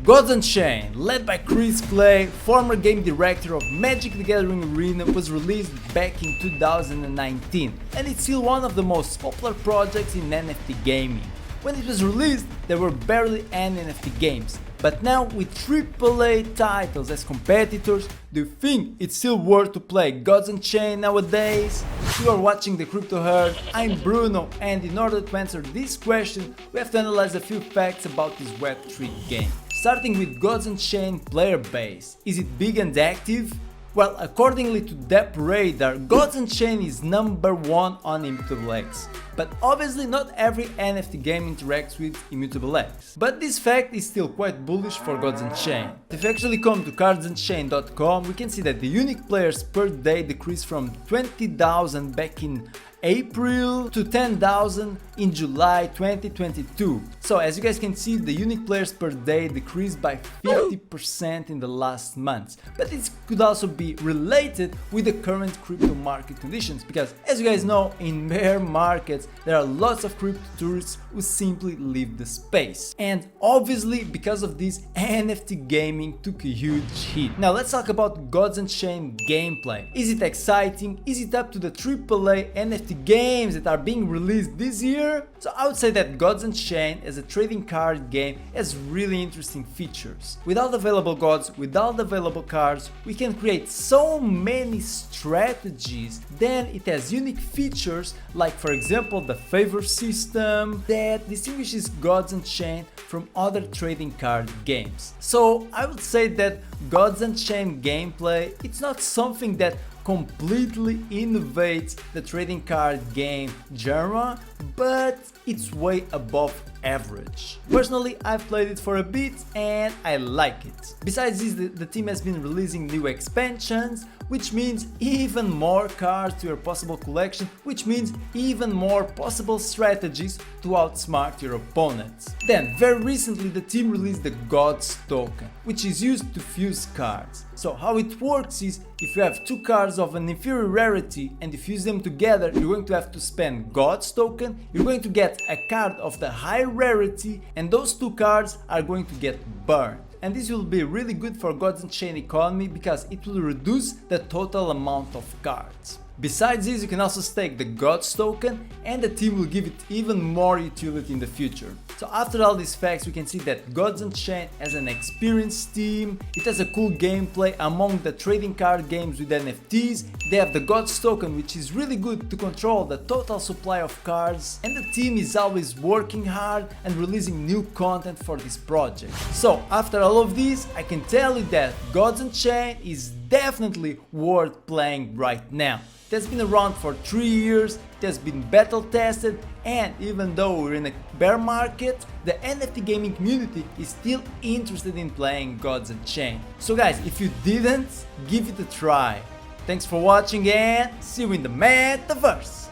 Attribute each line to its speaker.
Speaker 1: Gods Unchained, led by Chris Clay, former game director of Magic the Gathering Arena, was released back in 2019 and it's still one of the most popular projects in NFT gaming. When it was released, there were barely any NFT games, but now with AAA titles as competitors, do you think it's still worth to play Gods Unchained nowadays? You are watching the Crypto Herd, I'm Bruno, and in order to answer this question, we have to analyze a few facts about this Web3 game. Starting with Gods Unchained player base, is it big and active? Well, accordingly to Dep Radar, Gods Unchained is #1 on Immutable X. But obviously not every NFT game interacts with Immutable X. But this fact is still quite bullish for Gods Unchained. If you actually come to godsunchained.com, we can see that the unique players per day decreased from 20,000 back in April to 10,000 in July 2022. So as you guys can see, the unique players per day decreased by 50% in the last months. But this could also be related with the current crypto market conditions, because as you guys know, in bear markets there are lots of crypto tourists who simply leave the space. And obviously because of this, NFT gaming took a huge hit. Now let's talk about Gods Unchained gameplay. Is it exciting? Is it up to the AAA NFT games that are being released this year? So I would say that Gods Unchained as a trading card game has really interesting features. With all the available gods, with all the available cards, we can create so many strategies. Then it has unique features like, for example, the favor system that distinguishes Gods Unchained from other trading card games. So I would say that Gods Unchained gameplay, it's not something that completely innovates the trading card game genre, but it's way above average. Personally, I've played it for a bit and I like it. Besides this, the team has been releasing new expansions, which means even more cards to your possible collection, which means even more possible strategies to outsmart your opponents. Then, very recently the team released the Gods token, which is used to fuse cards. So how it works is, if you have two cards of an inferior rarity and you fuse them together, you're going to have to spend Gods token, you're going to get a card of the high rarity, and those two cards are going to get burned. And this will be really good for Gods Unchained economy because it will reduce the total amount of cards. Besides this, you can also stake the Gods token and the team will give it even more utility in the future. So after all these facts, we can see that Gods Unchained has an experienced team, it has a cool gameplay among the trading card games with NFTs, they have the Gods token which is really good to control the total supply of cards, and the team is always working hard and releasing new content for this project. So after all of this, I can tell you that Gods Unchained is definitely worth playing right now. It has been around for 3 years, it has been battle tested, and even though we're in a bear market, the NFT gaming community is still interested in playing Gods Unchained. So guys, if you didn't, give it a try. Thanks for watching and see you in the metaverse!